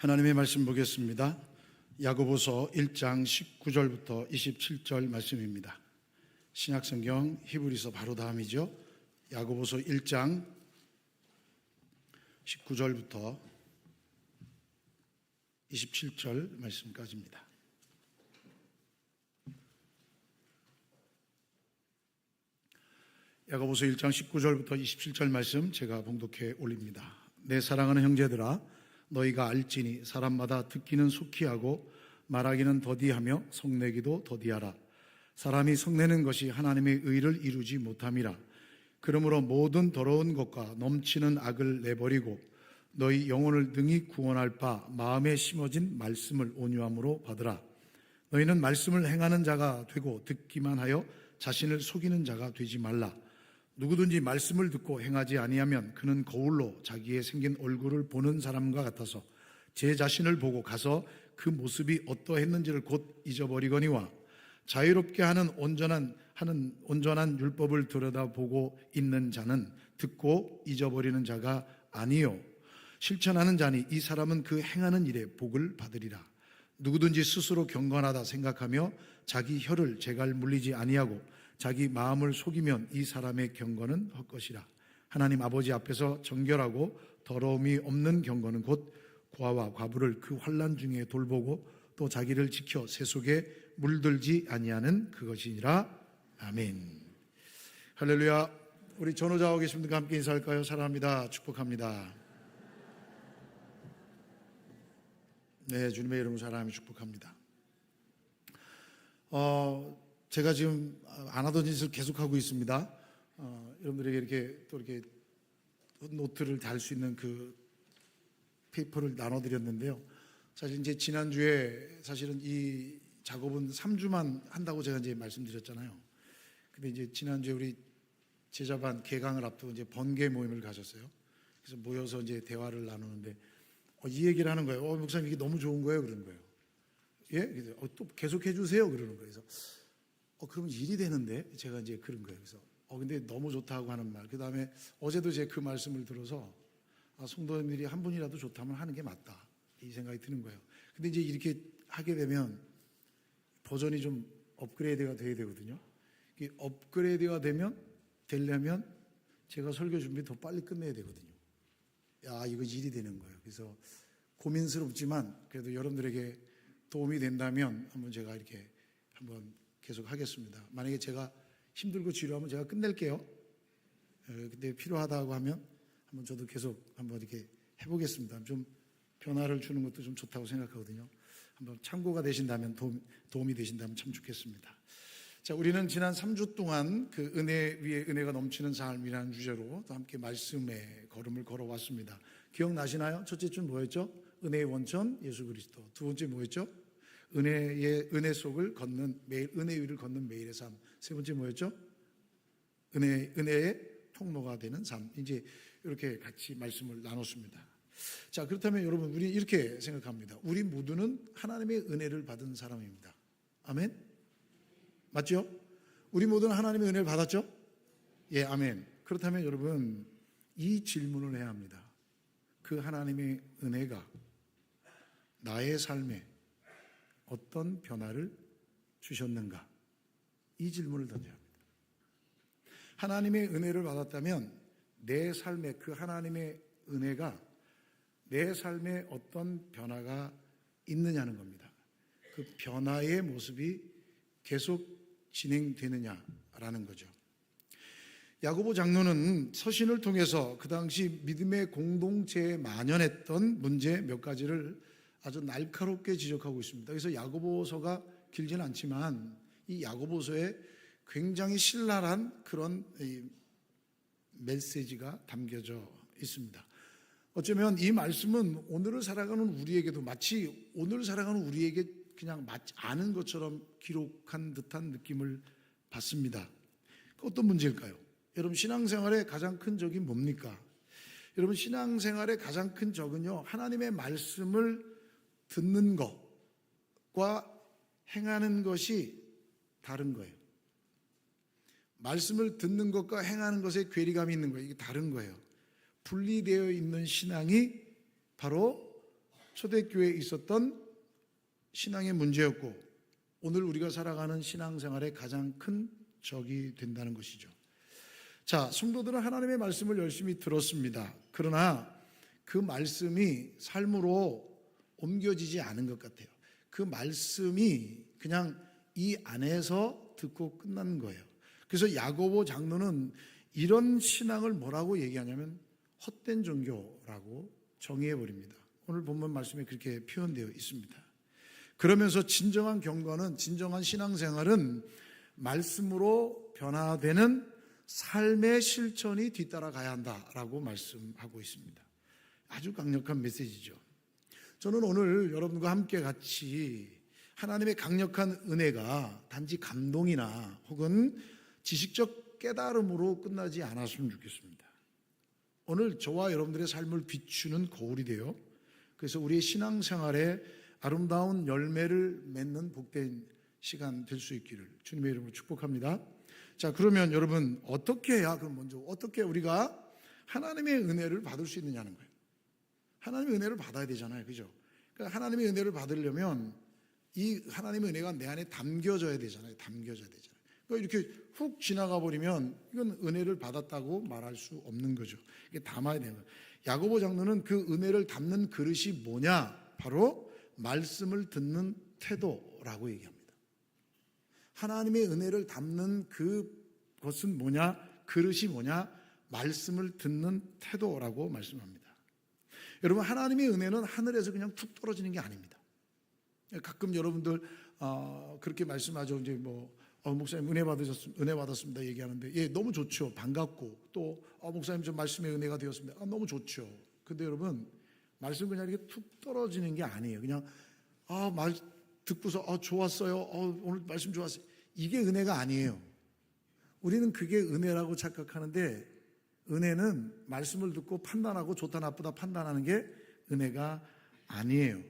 하나님의 말씀 보겠습니다. 야고보서 1장 19절부터 27절 말씀입니다. 신약성경 히브리서 바로 다음이죠. 야고보서 1장 19절부터 27절 말씀까지입니다. 야고보서 1장 19절부터 27절 말씀 제가 봉독해 올립니다. 내 사랑하는 형제들아, 너희가 알지니 사람마다 듣기는 속히 하고 말하기는 더디하며 성내기도 더디하라. 사람이 성내는 것이 하나님의 의를 이루지 못함이라. 그러므로 모든 더러운 것과 넘치는 악을 내버리고 너희 영혼을 능히 구원할 바 마음에 심어진 말씀을 온유함으로 받으라. 너희는 말씀을 행하는 자가 되고 듣기만 하여 자신을 속이는 자가 되지 말라. 누구든지 말씀을 듣고 행하지 아니하면 그는 거울로 자기의 생긴 얼굴을 보는 사람과 같아서 제 자신을 보고 가서 그 모습이 어떠했는지를 곧 잊어버리거니와, 자유롭게 하는 온전한 율법을 들여다보고 있는 자는 듣고 잊어버리는 자가 아니요 실천하는 자니 이 사람은 그 행하는 일에 복을 받으리라. 누구든지 스스로 경건하다 생각하며 자기 혀를 제갈 물리지 아니하고 자기 마음을 속이면 이 사람의 경건은 헛것이라. 하나님 아버지 앞에서 정결하고 더러움이 없는 경건은 곧 고아와 과부를 그 환난 중에 돌보고 또 자기를 지켜 새 속에 물들지 아니하는 그것이니라. 아멘. 할렐루야. 우리 전호자와 계신 분들과 함께 인사할까요? 사랑합니다. 축복합니다. 네, 주님의 이름으로 사랑하며 축복합니다. 제가 지금 안 하던 짓을 계속하고 있습니다. 여러분들에게 이렇게 노트를 달 수 있는 그 페이퍼를 나눠드렸는데요. 사실 이제 지난주에 사실은 이 작업은 3주만 한다고 제가 이제 말씀드렸잖아요. 근데 이제 지난주에 우리 제자반 개강을 앞두고 이제 번개 모임을 가졌어요. 그래서 모여서 이제 대화를 나누는데 이 얘기를 하는 거예요. 목사님 이게 너무 좋은 거예요, 그러는 거예요. 예? 그래서 또 계속 해주세요, 그러는 거예요. 그래서 그러면 일이 되는데 제가 이제 그런 거예요. 그래서 근데 너무 좋다고 하는 말. 그 다음에 어제도 제가 그 말씀을 들어서 성도님들이 한 분이라도 좋다면 하는 게 맞다, 이 생각이 드는 거예요. 근데 이제 이렇게 하게 되면 버전이 좀 업그레이드가 돼야 되거든요. 업그레이드가 되려면 제가 설교 준비 더 빨리 끝내야 되거든요. 이거 일이 되는 거예요. 그래서 고민스럽지만 그래도 여러분들에게 도움이 된다면 한번 제가 이렇게 한번 계속 하겠습니다. 만약에 제가 힘들고 지루하면 제가 끝낼게요. 근데 필요하다고 하면 한번 저도 계속 한번 이렇게 해보겠습니다. 좀 변화를 주는 것도 좀 좋다고 생각하거든요. 한번 참고가 되신다면, 도움이 되신다면 참 좋겠습니다. 자, 우리는 지난 3주 동안 그 은혜 위에 은혜가 넘치는 삶이라는 주제로 또 함께 말씀의 걸음을 걸어왔습니다. 기억나시나요? 첫째 주 뭐였죠? 은혜의 원천 예수 그리스도. 두 번째 뭐였죠? 은혜 속을 걷는 매일, 은혜 위를 걷는 매일의 삶. 세 번째 뭐였죠? 은혜의 통로가 되는 삶. 이제 이렇게 같이 말씀을 나눴습니다. 자, 그렇다면 여러분, 우리 이렇게 생각합니다. 우리 모두는 하나님의 은혜를 받은 사람입니다. 아멘? 맞죠? 우리 모두는 하나님의 은혜를 받았죠? 예, 아멘. 그렇다면 여러분, 이 질문을 해야 합니다. 그 하나님의 은혜가 나의 삶에 어떤 변화를 주셨는가? 이 질문을 던져야 합니다. 하나님의 은혜를 받았다면 내 삶에 그 하나님의 은혜가 내 삶에 어떤 변화가 있느냐는 겁니다. 그 변화의 모습이 계속 진행되느냐라는 거죠. 야고보 장로는 서신을 통해서 그 당시 믿음의 공동체에 만연했던 문제 몇 가지를 아주 날카롭게 지적하고 있습니다. 그래서 야고보서가 길지는 않지만 이 야고보서에 굉장히 신랄한 그런 메시지가 담겨져 있습니다. 어쩌면 이 말씀은 오늘을 살아가는 우리에게도 마치 오늘 살아가는 우리에게 그냥 맞지 않은 것처럼 기록한 듯한 느낌을 받습니다. 어떤 문제일까요? 여러분, 신앙생활의 가장 큰 적이 뭡니까? 여러분, 신앙생활의 가장 큰 적은요, 하나님의 말씀을 듣는 것과 행하는 것이 다른 거예요. 말씀을 듣는 것과 행하는 것에 괴리감이 있는 거예요. 이게 다른 거예요. 분리되어 있는 신앙이 바로 초대교회에 있었던 신앙의 문제였고 오늘 우리가 살아가는 신앙생활의 가장 큰 적이 된다는 것이죠. 자, 성도들은 하나님의 말씀을 열심히 들었습니다. 그러나 그 말씀이 삶으로 옮겨지지 않은 것 같아요. 그 말씀이 그냥 이 안에서 듣고 끝난 거예요. 그래서 야고보 장로는 이런 신앙을 뭐라고 얘기하냐면 헛된 종교라고 정의해 버립니다. 오늘 본문 말씀에 그렇게 표현되어 있습니다. 그러면서 진정한 경건은, 진정한 신앙생활은 말씀으로 변화되는 삶의 실천이 뒤따라가야 한다라고 말씀하고 있습니다. 아주 강력한 메시지죠. 저는 오늘 여러분과 함께 같이 하나님의 강력한 은혜가 단지 감동이나 혹은 지식적 깨달음으로 끝나지 않았으면 좋겠습니다. 오늘 저와 여러분들의 삶을 비추는 거울이 되어 그래서 우리의 신앙생활에 아름다운 열매를 맺는 복된 시간 될 수 있기를 주님의 이름으로 축복합니다. 자, 그러면 여러분 어떻게 해야, 그럼 먼저 어떻게 우리가 하나님의 은혜를 받을 수 있느냐는 거예요. 하나님의 은혜를 받아야 되잖아요. 그죠? 그러니까 하나님의 은혜를 받으려면 이 하나님의 은혜가 내 안에 담겨져야 되잖아요. 담겨져야 되잖아요. 그러니까 이렇게 훅 지나가 버리면 이건 은혜를 받았다고 말할 수 없는 거죠. 이게 담아야 되는 거예요. 야고보 장로는 그 은혜를 담는 그릇이 뭐냐? 바로 말씀을 듣는 태도라고 얘기합니다. 하나님의 은혜를 담는 그것은 뭐냐? 그릇이 뭐냐? 말씀을 듣는 태도라고 말씀합니다. 여러분, 하나님의 은혜는 하늘에서 그냥 툭 떨어지는 게 아닙니다. 가끔 여러분들 그렇게 말씀하죠. 이제 목사님 은혜 받았습니다 얘기하는데, 예, 너무 좋죠. 반갑고 또 목사님 좀 말씀의 은혜가 되었습니다. 너무 좋죠. 근데 여러분, 말씀 그냥 이렇게 툭 떨어지는 게 아니에요. 그냥 말 듣고서 좋았어요. 오늘 말씀 좋았어요. 이게 은혜가 아니에요. 우리는 그게 은혜라고 착각하는데, 은혜는 말씀을 듣고 판단하고 좋다 나쁘다 판단하는 게 은혜가 아니에요.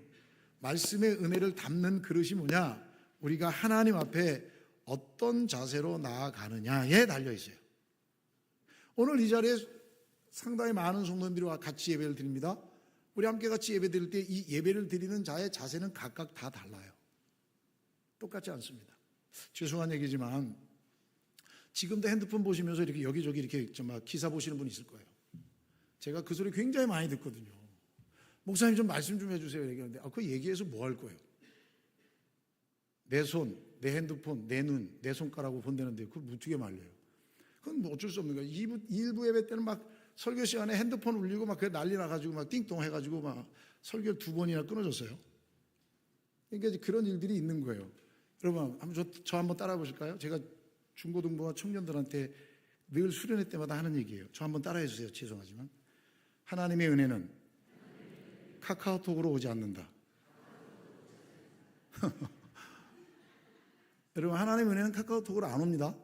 말씀의 은혜를 담는 그릇이 뭐냐? 우리가 하나님 앞에 어떤 자세로 나아가느냐에 달려 있어요. 오늘 이 자리에 상당히 많은 성도님들과 같이 예배를 드립니다. 우리 함께 같이 예배 드릴 때 이 예배를 드리는 자의 자세는 각각 다 달라요. 똑같지 않습니다. 죄송한 얘기지만 지금도 핸드폰 보시면서 이렇게 여기저기 이렇게 기사 보시는 분 있을 거예요. 제가 그 소리 굉장히 많이 듣거든요. 목사님 좀 말씀 좀 해주세요 얘기하는데 그 얘기해서 뭐 할 거예요? 내 손, 내 핸드폰, 내 눈, 내 손가락으로 본다는데 그걸 어떻게 말려요? 그건 뭐 어쩔 수 없는 거예요. 일부 예배 때는 막 설교 시간에 핸드폰 울리고 막 난리 나가지고 막 띵동 해가지고 막 설교 2번이나 끊어졌어요. 그러니까 그런 일들이 있는 거예요. 여러분, 한번 저 한번 따라해 보실까요? 제가 중고등부와 청년들한테 늘 수련회 때마다 하는 얘기예요. 저 한번 따라해 주세요. 죄송하지만 하나님의 은혜는 카카오톡으로 오지 않는다. 여러분, 하나님의 은혜는 카카오톡으로 안 옵니다.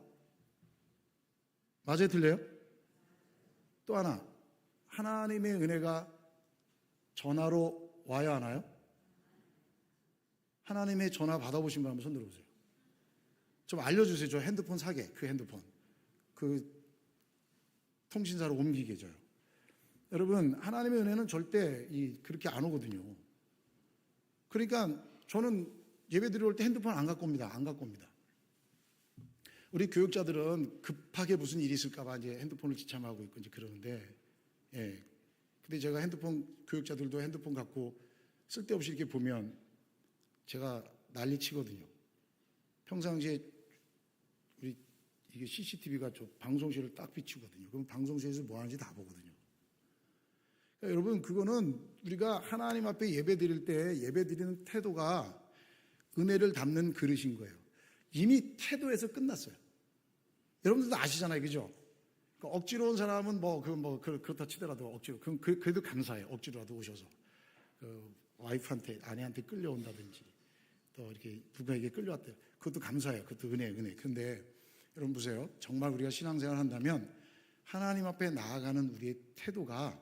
맞아요? 틀려요? 또 하나, 하나님의 은혜가 전화로 와야 하나요? 하나님의 전화 받아보신 분 한번 손 들어보세요. 좀 알려주세요. 저 핸드폰 사게, 그 핸드폰. 그 통신사로 옮기게 해줘요. 여러분, 하나님의 은혜는 절대 그렇게 안 오거든요. 그러니까 저는 예배 드릴 때 핸드폰 안 갖고 옵니다. 안 갖고 옵니다. 우리 교육자들은 급하게 무슨 일이 있을까봐 이제 핸드폰을 지참하고 있고 이제 그러는데, 예. 근데 제가 교육자들도 핸드폰 갖고 쓸데없이 이렇게 보면 제가 난리 치거든요. 평상시에 이게 CCTV가 저 방송실을 딱 비추거든요. 그럼 방송실에서 뭐 하는지 다 보거든요. 그러니까 여러분, 그거는 우리가 하나님 앞에 예배 드릴 때 예배 드리는 태도가 은혜를 담는 그릇인 거예요. 이미 태도에서 끝났어요. 여러분들도 아시잖아요. 그죠? 억지로 온 사람은 그렇다 치더라도 억지로. 그래도 감사해요. 억지로라도 오셔서. 와이프한테, 아내한테 끌려온다든지, 또 이렇게 누구에게 끌려왔대요. 그것도 감사해요. 그것도 은혜. 그런데 여러분 보세요. 정말 우리가 신앙생활 한다면 하나님 앞에 나아가는 우리의 태도가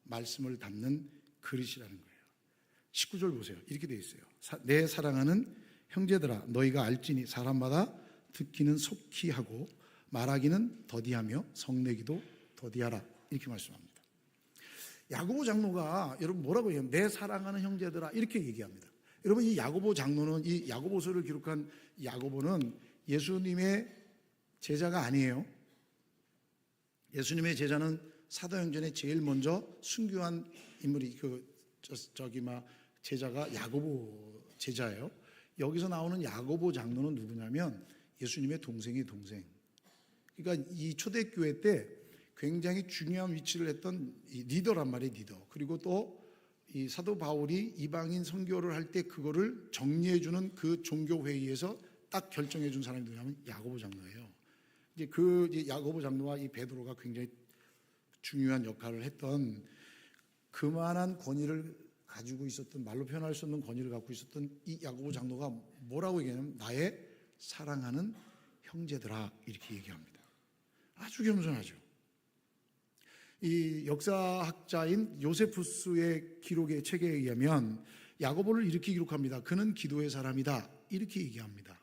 말씀을 담는 그릇이라는 거예요. 19절 보세요. 이렇게 되어 있어요. 내 사랑하는 형제들아, 너희가 알지니 사람마다 듣기는 속히 하고 말하기는 더디하며 성내기도 더디하라. 이렇게 말씀합니다. 야고보 장로가 여러분 뭐라고 얘기해요? 내 사랑하는 형제들아 이렇게 얘기합니다. 여러분 이 야고보 장로는 이 야고보서를 기록한 야고보는 예수님의 제자가 아니에요. 예수님의 제자는 사도행전에 제일 먼저 순교한 인물이 제자가 야고보 제자예요. 여기서 나오는 야고보 장로는 누구냐면 예수님의 동생의 동생. 그러니까 이 초대교회 때 굉장히 중요한 위치를 했던 이 리더란 말이에요, 리더. 그리고 또 이 사도 바울이 이방인 선교를 할 때 그거를 정리해주는 그 종교 회의에서 딱 결정해준 사람이 누구냐면 야고보 장로예요. 이제 그 야고보 장로와 이 베드로가 굉장히 중요한 역할을 했던 그만한 권위를 가지고 있었던, 말로 표현할 수 없는 권위를 갖고 있었던 이 야고보 장로가 뭐라고 얘기하냐면 나의 사랑하는 형제들아 이렇게 얘기합니다. 아주 겸손하죠. 이 역사학자인 요세푸스의 기록의 책에 의하면 야고보를 이렇게 기록합니다. 그는 기도의 사람이다 이렇게 얘기합니다.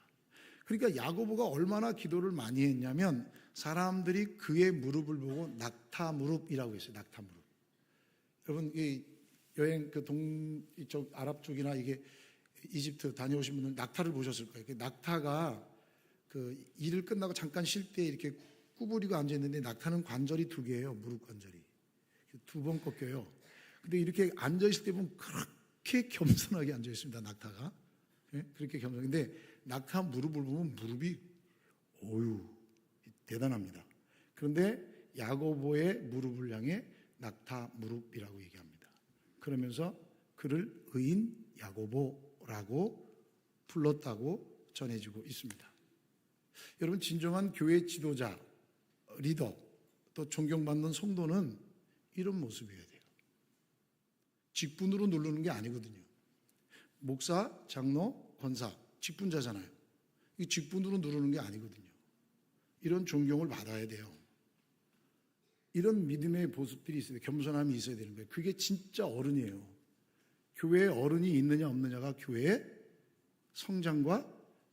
그러니까 야고보가 얼마나 기도를 많이 했냐면 사람들이 그의 무릎을 보고 낙타 무릎이라고 했어요. 낙타 무릎. 여러분 이 여행 이쪽 아랍 쪽이나 이게 이집트 다녀오신 분들 낙타를 보셨을 거예요. 낙타가 그 일을 끝나고 잠깐 쉴 때 이렇게 구부리고 앉아 있는데 낙타는 관절이 2개예요. 무릎 관절이 2번 꺾여요. 근데 이렇게 앉아 있을 때 보면 그렇게 겸손하게 앉아 있습니다. 낙타가 그렇게 겸손한데 낙타 무릎을 보면 무릎이 대단합니다. 그런데 야고보의 무릎을 향해 낙타 무릎이라고 얘기합니다. 그러면서 그를 의인 야고보라고 불렀다고 전해지고 있습니다. 여러분 진정한 교회 지도자, 리더, 또 존경받는 성도는 이런 모습이어야 돼요. 직분으로 누르는 게 아니거든요. 목사, 장로, 권사, 직분자잖아요. 이 직분으로 누르는 게 아니거든요. 이런 존경을 받아야 돼요. 이런 믿음의 모습들이 있어야 돼요. 겸손함이 있어야 되는 거예요. 그게 진짜 어른이에요. 교회에 어른이 있느냐 없느냐가 교회의 성장과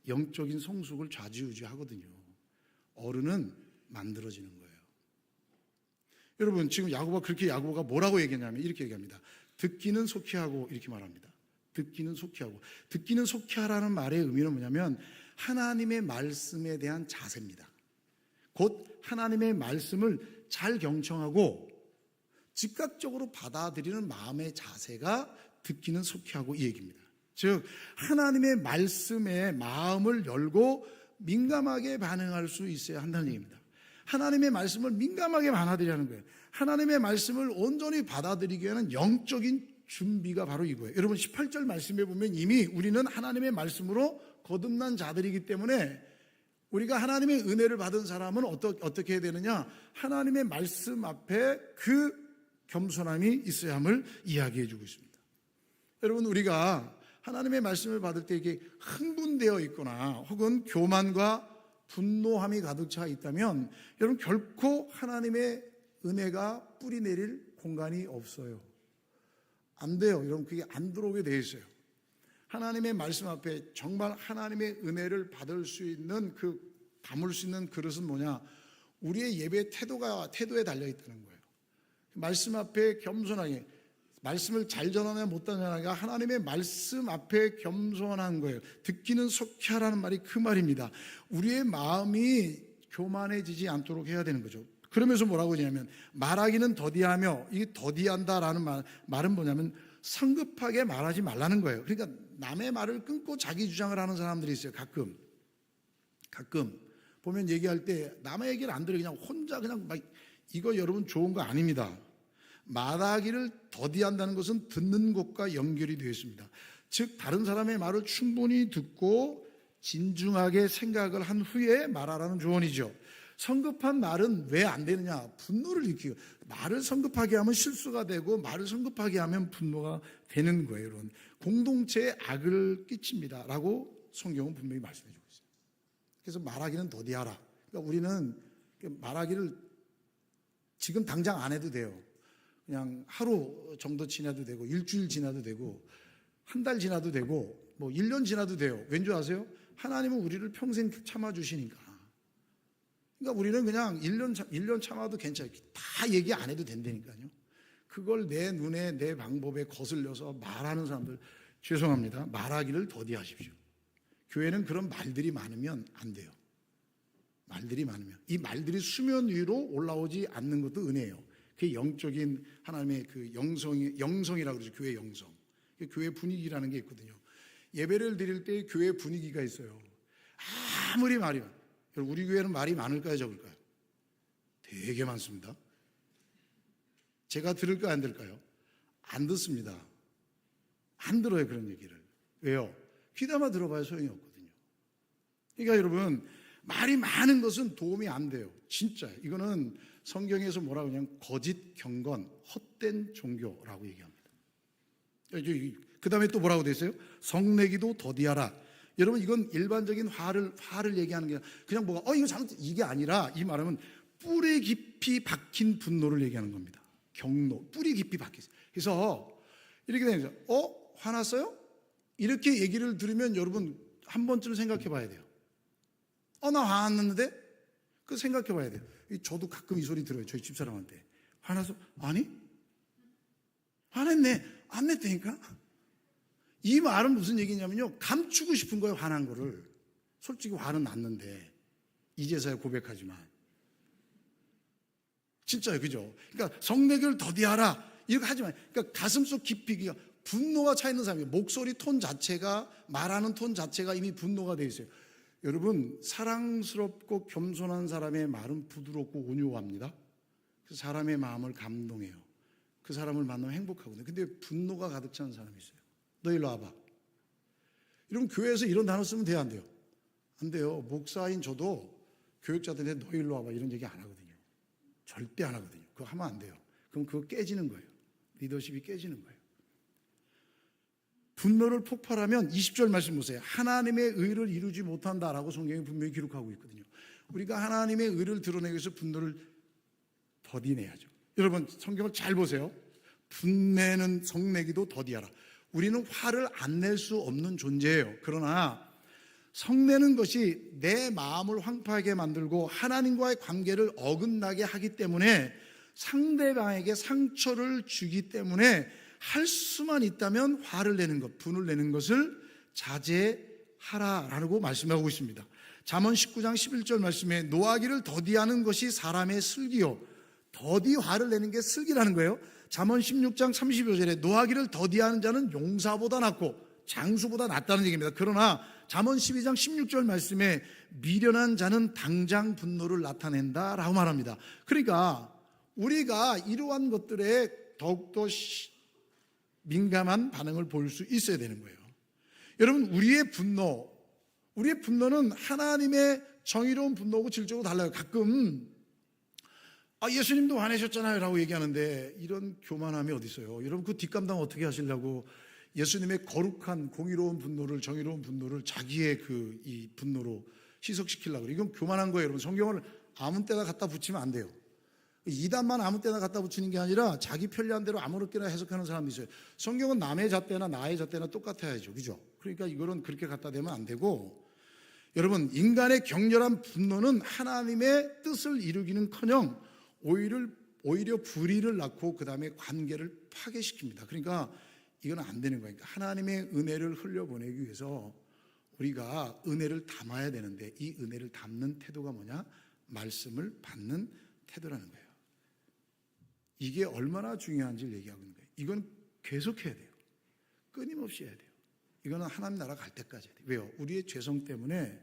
영적인 성숙을 좌지우지하거든요. 어른은 만들어지는 거예요. 여러분 지금 야고보가 뭐라고 얘기했냐면 이렇게 얘기합니다. 듣기는 속히 하고 이렇게 말합니다. 듣기는 속히 하고. 듣기는 속히 하라는 말의 의미는 뭐냐면 하나님의 말씀에 대한 자세입니다. 곧 하나님의 말씀을 잘 경청하고 즉각적으로 받아들이는 마음의 자세가 듣기는 속히 하고 이 얘기입니다. 즉 하나님의 말씀에 마음을 열고 민감하게 반응할 수 있어야 한다는 얘기입니다. 하나님의 말씀을 민감하게 받아들이라는 거예요. 하나님의 말씀을 온전히 받아들이기 위한 영적인 준비가 바로 이거예요. 여러분 18절 말씀에 보면 이미 우리는 하나님의 말씀으로 거듭난 자들이기 때문에 우리가 하나님의 은혜를 받은 사람은 어떻게 해야 되느냐? 하나님의 말씀 앞에 그 겸손함이 있어야 함을 이야기해 주고 있습니다. 여러분 우리가 하나님의 말씀을 받을 때 이게 흥분되어 있거나 혹은 교만과 분노함이 가득 차 있다면 여러분 결코 하나님의 은혜가 뿌리 내릴 공간이 없어요. 안 돼요. 여러분 그게 안 들어오게 돼 있어요. 하나님의 말씀 앞에 정말 하나님의 은혜를 받을 수 있는 담을 수 있는 그릇은 뭐냐? 우리의 예배 태도에 달려 있다는 거예요. 말씀 앞에 겸손하게 말씀을 잘 전하냐 못 전하냐가 하나님의 말씀 앞에 겸손한 거예요. 듣기는 속히 하라는 말이 그 말입니다. 우리의 마음이 교만해지지 않도록 해야 되는 거죠. 그러면서 뭐라고 하냐면 말하기는 더디하며 이 더디한다라는 말은 뭐냐면 성급하게 말하지 말라는 거예요. 그러니까 남의 말을 끊고 자기 주장을 하는 사람들이 있어요. 가끔 보면 얘기할 때 남의 얘기를 안 들어 그냥 혼자 그냥 막 이거 여러분 좋은 거 아닙니다. 말하기를 더디한다는 것은 듣는 것과 연결이 되어 있습니다. 즉 다른 사람의 말을 충분히 듣고 진중하게 생각을 한 후에 말하라는 조언이죠. 성급한 말은 왜 안 되느냐? 분노를 일으키고 말을 성급하게 하면 실수가 되고 말을 성급하게 하면 분노가 되는 거예요. 여러분. 공동체에 악을 끼칩니다 라고 성경은 분명히 말씀해 주고 있어요. 그래서 말하기는 더디하라. 그러니까 우리는 말하기를 지금 당장 안 해도 돼요. 그냥 하루 정도 지나도 되고 일주일 지나도 되고 한 달 지나도 되고 뭐 1년 지나도 돼요. 왠지 아세요? 하나님은 우리를 평생 참아주시니까. 그러니까 우리는 그냥 1년 참아도 괜찮아요. 다 얘기 안 해도 된다니까요. 그걸 내 눈에 내 방법에 거슬려서 말하는 사람들, 죄송합니다. 말하기를 더디하십시오. 교회는 그런 말들이 많으면 안 돼요. 말들이 많으면 이 말들이 수면 위로 올라오지 않는 것도 은혜예요. 그게 영적인 하나님의 그 영성이라고 그러죠. 교회 영성. 교회 분위기라는 게 있거든요. 예배를 드릴 때 교회 분위기가 있어요. 아무리 말이 많아요. 우리 교회는 말이 많을까요, 적을까요? 되게 많습니다. 제가 들을까요, 안 들을까요? 안 듣습니다. 안 들어요, 그런 얘기를. 왜요? 귀담아 들어봐야 소용이 없거든요. 그러니까 여러분, 말이 많은 것은 도움이 안 돼요. 진짜. 이거는 성경에서 뭐라고 하냐면 거짓 경건, 헛된 종교라고 얘기합니다. 그 다음에 또 뭐라고 돼 있어요? 성내기도 더디하라. 여러분, 이건 일반적인 화를 얘기하는 게 그냥 뭐가 이거 잘못, 이게 아니라 이 말하면 뿌리 깊이 박힌 분노를 얘기하는 겁니다. 경노, 뿌리 깊이 박혔어요. 그래서 이렇게 되는 거죠. 화났어요? 이렇게 얘기를 들으면 여러분 한 번쯤 생각해 봐야 돼요. 나 화났는데? 그 생각해 봐야 돼요. 저도 가끔 이 소리 들어요. 저희 집사람한테. 화나서? 아니? 화냈네. 안 냈다니까? 이 말은 무슨 얘기냐면요. 감추고 싶은 거예요, 화난 거를. 솔직히 화는 났는데. 이제서야 고백하지만. 진짜요, 그죠? 그러니까 성내기를 더디하라. 이렇게 하지만. 그러니까 가슴속 깊이, 분노가 차 있는 사람이에요. 목소리 톤 자체가, 말하는 톤 자체가 이미 분노가 돼 있어요. 여러분, 사랑스럽고 겸손한 사람의 말은 부드럽고 온유합니다. 그 사람의 마음을 감동해요. 그 사람을 만나면 행복하거든요. 근데 분노가 가득 차는 사람이 있어요. 너 일로 와봐. 이러면 교회에서 이런 단어 쓰면 돼요, 안 돼요? 안 돼요. 목사인 저도 교육자들한테 너 일로 와봐 이런 얘기 안 하거든요. 절대 안 하거든요. 그거 하면 안 돼요. 그럼 그거 깨지는 거예요. 리더십이 깨지는 거예요. 분노를 폭발하면 20절 말씀 보세요. 하나님의 의를 이루지 못한다라고 성경이 분명히 기록하고 있거든요. 우리가 하나님의 의를 드러내기 위해서 분노를 더디내야죠. 여러분, 성경을 잘 보세요. 분내는 성내기도 더디하라. 우리는 화를 안 낼 수 없는 존재예요. 그러나 성내는 것이 내 마음을 황폐하게 만들고 하나님과의 관계를 어긋나게 하기 때문에 상대방에게 상처를 주기 때문에 할 수만 있다면 화를 내는 것, 분을 내는 것을 자제하라라고 말씀하고 있습니다. 잠언 19장 11절 말씀에 노하기를 더디하는 것이 사람의 슬기요. 더디 화를 내는 게 슬기라는 거예요. 잠언 16장 35절에 노하기를 더디하는 자는 용사보다 낫고 장수보다 낫다는 얘기입니다. 그러나 잠언 12장 16절 말씀에 미련한 자는 당장 분노를 나타낸다라고 말합니다. 그러니까 우리가 이러한 것들에 더욱더 민감한 반응을 보일 수 있어야 되는 거예요. 여러분, 우리의 분노는 하나님의 정의로운 분노하고 질적으로 달라요. 가끔 예수님도 화내셨잖아요 라고 얘기하는데 이런 교만함이 어디 있어요. 여러분, 그 뒷감당 어떻게 하시려고 예수님의 거룩한 공의로운 분노를, 정의로운 분노를 자기의 이 분노로 희석시키려고 그래요. 이건 교만한 거예요. 여러분, 성경을 아무 때나 갖다 붙이면 안 돼요. 이단만 아무 때나 갖다 붙이는 게 아니라 자기 편리한 대로 아무렇게나 해석하는 사람이 있어요. 성경은 남의 잣대나 나의 잣대나 똑같아야죠. 그죠? 그러니까 이거는 그렇게 갖다 대면 안 되고, 여러분, 인간의 격렬한 분노는 하나님의 뜻을 이루기는커녕 오히려 불의를 낳고 그 다음에 관계를 파괴시킵니다. 그러니까 이건 안 되는 거예요. 그러니까 하나님의 은혜를 흘려보내기 위해서 우리가 은혜를 담아야 되는데 이 은혜를 담는 태도가 뭐냐? 말씀을 받는 태도라는 거예요. 이게 얼마나 중요한지를 얘기하고 있는 거예요. 이건 계속해야 돼요. 끊임없이 해야 돼요. 이거는 하나님 나라 갈 때까지 해야 돼요. 왜요? 우리의 죄성 때문에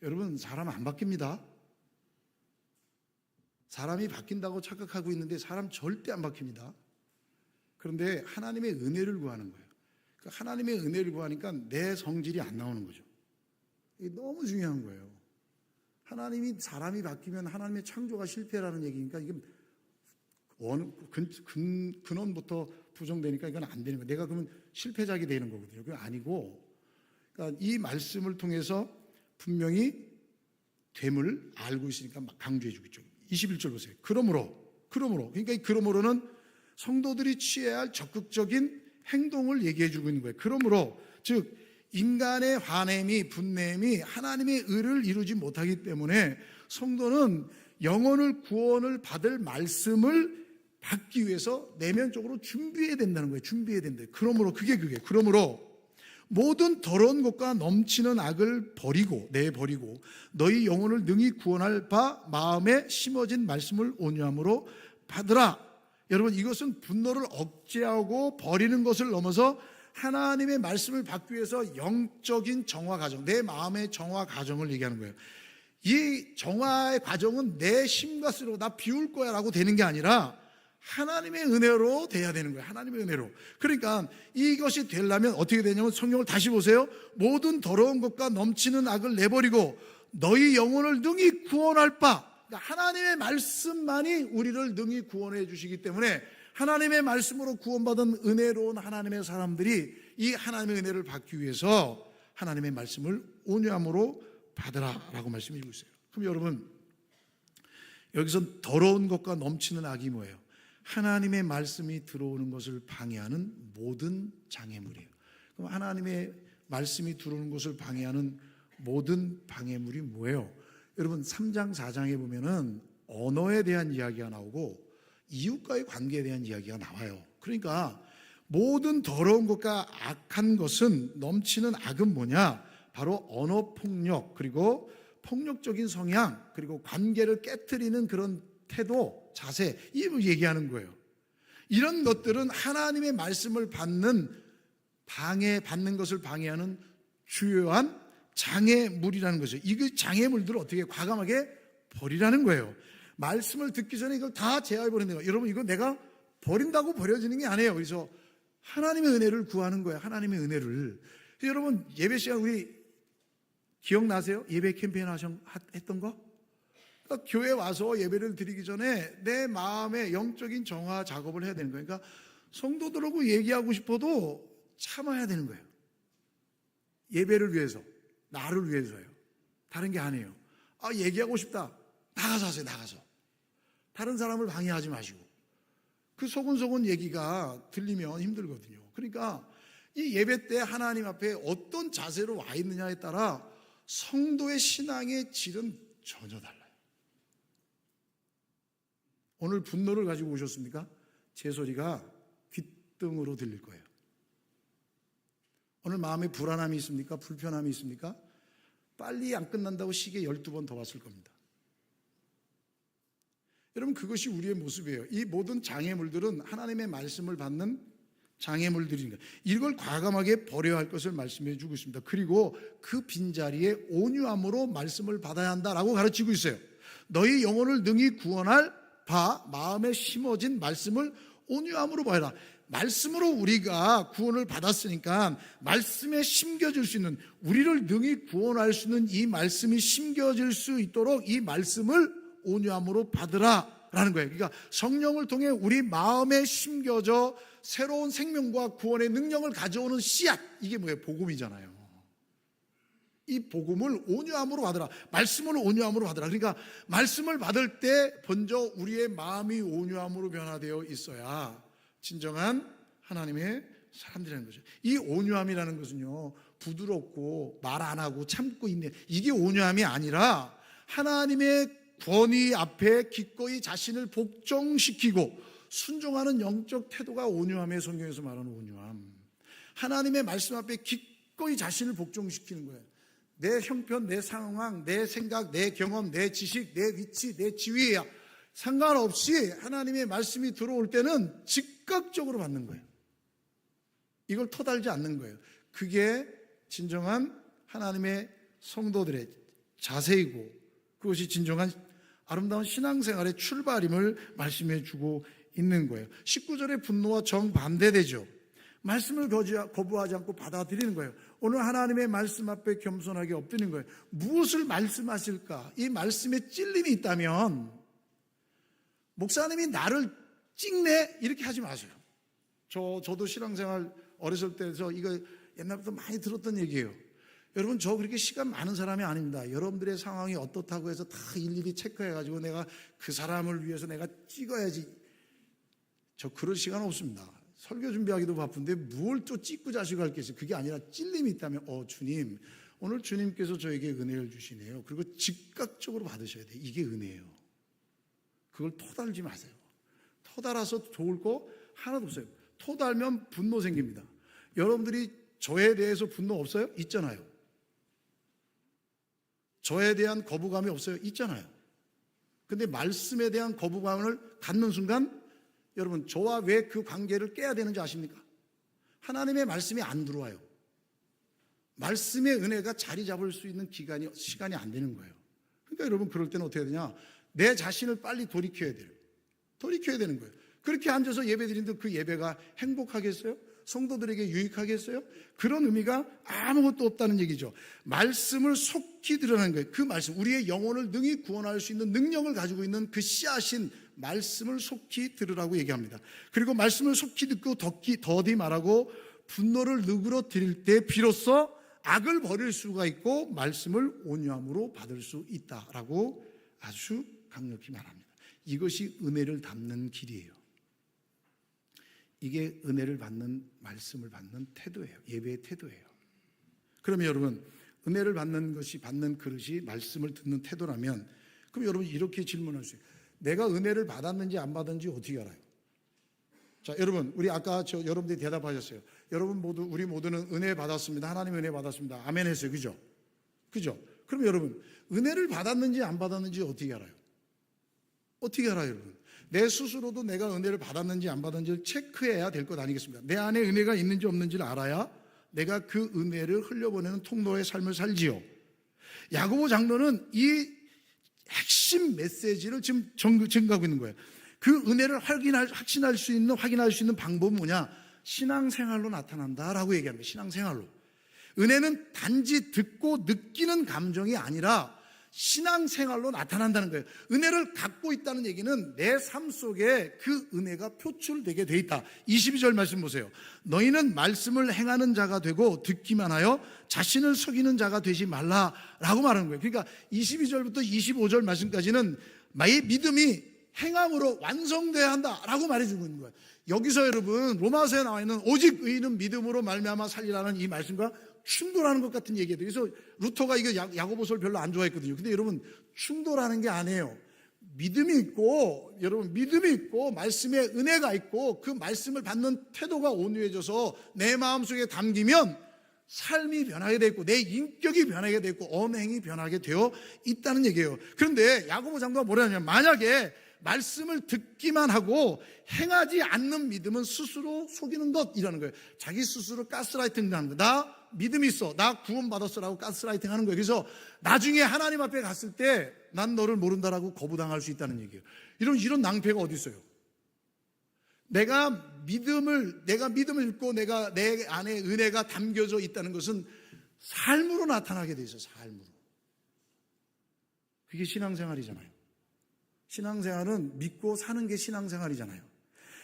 여러분, 사람 안 바뀝니다. 사람이 바뀐다고 착각하고 있는데 사람 절대 안 바뀝니다. 그런데 하나님의 은혜를 구하는 거예요. 하나님의 은혜를 구하니까 내 성질이 안 나오는 거죠. 이게 너무 중요한 거예요. 사람이 바뀌면 하나님의 창조가 실패라는 얘기니까 이게 근원부터 부정되니까 이건 안 되는 거예요. 내가 그러면 실패작이 되는 거거든요. 그게 아니고, 그러니까 이 말씀을 통해서 분명히 됨을 알고 있으니까 막 강조해 주고 있죠. 21절 보세요. 그러므로 그러니까 이 그러므로는 성도들이 취해야 할 적극적인 행동을 얘기해 주고 있는 거예요. 그러므로 즉 인간의 화냄이 분냄이 하나님의 의를 이루지 못하기 때문에 성도는 영혼을 구원을 받을 말씀을 받기 위해서 내면적으로 준비해야 된다는 거예요. 준비해야 된다. 그러므로 그러므로 모든 더러운 것과 넘치는 악을 버리고 내버리고 너희 영혼을 능히 구원할 바 마음에 심어진 말씀을 온유함으로 받으라. 여러분, 이것은 분노를 억제하고 버리는 것을 넘어서 하나님의 말씀을 받기 위해서 영적인 정화 과정, 내 마음의 정화 과정을 얘기하는 거예요. 이 정화의 과정은 내 힘과 스스로 나 비울 거야 라고 되는 게 아니라 하나님의 은혜로 돼야 되는 거예요. 하나님의 은혜로. 그러니까 이것이 되려면 어떻게 되냐면 성경을 다시 보세요. 모든 더러운 것과 넘치는 악을 내버리고 너희 영혼을 능히 구원할 바. 그러니까 하나님의 말씀만이 우리를 능히 구원해 주시기 때문에 하나님의 말씀으로 구원받은 은혜로운 하나님의 사람들이 이 하나님의 은혜를 받기 위해서 하나님의 말씀을 온유함으로 받으라라고 말씀해 주고 있어요. 그럼 여러분, 여기서 더러운 것과 넘치는 악이 뭐예요? 하나님의 말씀이 들어오는 것을 방해하는 모든 장애물이에요. 그럼 하나님의 말씀이 들어오는 것을 방해하는 모든 방해물이 뭐예요? 여러분, 3장 4장에 보면은 언어에 대한 이야기가 나오고 이웃과의 관계에 대한 이야기가 나와요. 그러니까 모든 더러운 것과 악한 것은, 넘치는 악은 뭐냐? 바로 언어폭력, 그리고 폭력적인 성향, 그리고 관계를 깨트리는 그런 태도, 자세, 이걸 얘기하는 거예요. 이런 것들은 하나님의 말씀을 받는 것을 방해하는 주요한 장애물이라는 거죠. 이 장애물들을 어떻게 과감하게 버리라는 거예요. 말씀을 듣기 전에 이걸 다 제어해버리는 거예요. 여러분, 이거 내가 버린다고 버려지는 게 아니에요. 그래서 하나님의 은혜를 구하는 거예요. 하나님의 은혜를. 여러분, 예배 시간 우리 기억나세요? 예배 캠페인 했던 거? 그러니까 교회 와서 예배를 드리기 전에 내 마음의 영적인 정화 작업을 해야 되는 거예요. 그러니까 성도들하고 얘기하고 싶어도 참아야 되는 거예요. 예배를 위해서, 나를 위해서요. 다른 게 아니에요. 얘기하고 싶다. 나가서 하세요. 나가서. 다른 사람을 방해하지 마시고. 그 소곤소곤 얘기가 들리면 힘들거든요. 그러니까 이 예배 때 하나님 앞에 어떤 자세로 와 있느냐에 따라 성도의 신앙의 질은 전혀 달라요. 오늘 분노를 가지고 오셨습니까? 제 소리가 귓등으로 들릴 거예요. 오늘 마음에 불안함이 있습니까? 불편함이 있습니까? 빨리 안 끝난다고 시계 12번 더 봤을 겁니다. 여러분, 그것이 우리의 모습이에요. 이 모든 장애물들은 하나님의 말씀을 받는 장애물들입니다. 이걸 과감하게 버려야 할 것을 말씀해 주고 있습니다. 그리고 그 빈자리에 온유함으로 말씀을 받아야 한다라고 가르치고 있어요. 너희 영혼을 능히 구원할 바 마음에 심어진 말씀을 온유함으로 봐라. 말씀으로 우리가 구원을 받았으니까 말씀에 심겨질 수 있는, 우리를 능히 구원할 수 있는 이 말씀이 심겨질 수 있도록 이 말씀을 온유함으로 받으라 라는 거예요. 그러니까 성령을 통해 우리 마음에 심겨져 새로운 생명과 구원의 능력을 가져오는 씨앗, 이게 뭐예요? 복음이잖아요. 이 복음을 온유함으로 받으라. 말씀을 온유함으로 받으라. 그러니까 말씀을 받을 때 먼저 우리의 마음이 온유함으로 변화되어 있어야 진정한 하나님의 사람들이라는 거죠. 이 온유함이라는 것은요, 부드럽고 말 안 하고 참고 있는, 이게 온유함이 아니라 하나님의 권위 앞에 기꺼이 자신을 복종시키고 순종하는 영적 태도가 온유함의, 성경에서 말하는 온유함. 하나님의 말씀 앞에 기꺼이 자신을 복종시키는 거예요. 내 형편, 내 상황, 내 생각, 내 경험, 내 지식, 내 위치, 내 지위야 상관없이 하나님의 말씀이 들어올 때는 즉각적으로 받는 거예요. 이걸 터달지 않는 거예요. 그게 진정한 하나님의 성도들의 자세이고 그것이 진정한 아름다운 신앙생활의 출발임을 말씀해 주고 있는 거예요. 19절의 분노와 정반대되죠. 말씀을 거부하지 않고 받아들이는 거예요. 오늘 하나님의 말씀 앞에 겸손하게 엎드리는 거예요. 무엇을 말씀하실까? 이 말씀에 찔림이 있다면 목사님이 나를 찍네 이렇게 하지 마세요. 저도 신앙생활 어렸을 때에서 이거 옛날부터 많이 들었던 얘기예요. 여러분, 저 그렇게 시간 많은 사람이 아닙니다. 여러분들의 상황이 어떻다고 해서 다 일일이 체크해가지고 내가 그 사람을 위해서 내가 찍어야지, 저 그럴 시간 없습니다. 설교 준비하기도 바쁜데 뭘 또 찍고 자시고 할 게 있어요. 그게 아니라 찔림이 있다면 주님, 오늘 주님께서 저에게 은혜를 주시네요. 그리고 즉각적으로 받으셔야 돼요. 이게 은혜예요. 그걸 토달지 마세요. 터달아서 좋을 거 하나도 없어요. 토달면 분노 생깁니다. 여러분들이 저에 대해서 분노 없어요? 있잖아요. 저에 대한 거부감이 없어요? 있잖아요. 근데 말씀에 대한 거부감을 갖는 순간 여러분, 저와 왜 그 관계를 깨야 되는지 아십니까? 하나님의 말씀이 안 들어와요. 말씀의 은혜가 자리 잡을 수 있는 시간이 안 되는 거예요. 그러니까 여러분, 그럴 때는 어떻게 해야 되냐? 내 자신을 빨리 돌이켜야 돼요. 돌이켜야 되는 거예요. 그렇게 앉아서 예배 드리는데 그 예배가 행복하겠어요? 성도들에게 유익하겠어요? 그런 의미가 아무것도 없다는 얘기죠. 말씀을 속히 들으라는 거예요. 그 말씀, 우리의 영혼을 능히 구원할 수 있는 능력을 가지고 있는 그 씨앗인 말씀을 속히 들으라고 얘기합니다. 그리고 말씀을 속히 듣고 더디 말하고 분노를 누그러뜨릴 때 비로소 악을 버릴 수가 있고 말씀을 온유함으로 받을 수 있다라고 아주 강력히 말합니다. 이것이 은혜를 담는 길이에요. 이게 은혜를 받는, 말씀을 받는 태도예요. 예배의 태도예요. 그러면 여러분, 은혜를 받는 것이, 받는 그릇이 말씀을 듣는 태도라면, 그럼 여러분 이렇게 질문할 수 있어요. 내가 은혜를 받았는지 안 받았는지 어떻게 알아요? 자, 여러분, 우리 아까 여러분들이 대답하셨어요. 우리 모두는 은혜 받았습니다. 하나님 은혜 받았습니다. 아멘 했어요. 그죠? 그죠? 그럼 여러분, 은혜를 받았는지 안 받았는지 어떻게 알아요? 어떻게 알아요, 여러분? 내 스스로도 내가 은혜를 받았는지 안 받았는지를 체크해야 될 것 아니겠습니까? 내 안에 은혜가 있는지 없는지를 알아야 내가 그 은혜를 흘려보내는 통로의 삶을 살지요. 야고보 장로는 이 핵심 메시지를 지금 증거하고 있는 거예요. 그 은혜를 확인할 수 있는 방법은 뭐냐? 신앙생활로 나타난다라고 얘기합니다. 신앙생활로. 은혜는 단지 듣고 느끼는 감정이 아니라 신앙생활로 나타난다는 거예요. 은혜를 갖고 있다는 얘기는 내 삶 속에 그 은혜가 표출되게 돼 있다. 22절 말씀 보세요. 너희는 말씀을 행하는 자가 되고 듣기만 하여 자신을 속이는 자가 되지 말라라고 말하는 거예요. 그러니까 22절부터 25절 말씀까지는 나의 믿음이 행함으로 완성돼야 한다라고 말해주고 있는 거예요. 여기서 여러분, 로마서에 나와 있는 오직 의인은 믿음으로 말미암아 살리라는 이 말씀과 충돌하는 것 같은 얘기예요. 그래서 루터가 이거 야고보서를 별로 안 좋아했거든요. 근데 여러분, 충돌하는 게 아니에요. 믿음이 있고, 여러분, 믿음이 있고 말씀에 은혜가 있고 그 말씀을 받는 태도가 온유해져서 내 마음속에 담기면 삶이 변하게 되어 있고 내 인격이 변하게 되어 있고 언행이 변하게 되어 있다는 얘기예요. 그런데 야고보 장로가 뭐라냐면, 만약에 말씀을 듣기만 하고 행하지 않는 믿음은 스스로 속이는 것이라는 거예요. 자기 스스로 가스라이팅 하는 거예요. 나 믿음이 있어, 나 구원받았어라고 가스라이팅 하는 거예요. 그래서 나중에 하나님 앞에 갔을 때 난 너를 모른다라고 거부당할 수 있다는 얘기예요. 이런 낭패가 어디 있어요? 내가 믿음을 읽고 내가 내 안에 은혜가 담겨져 있다는 것은 삶으로 나타나게 돼 있어요. 삶으로. 그게 신앙생활이잖아요. 신앙생활은 믿고 사는 게 신앙생활이잖아요.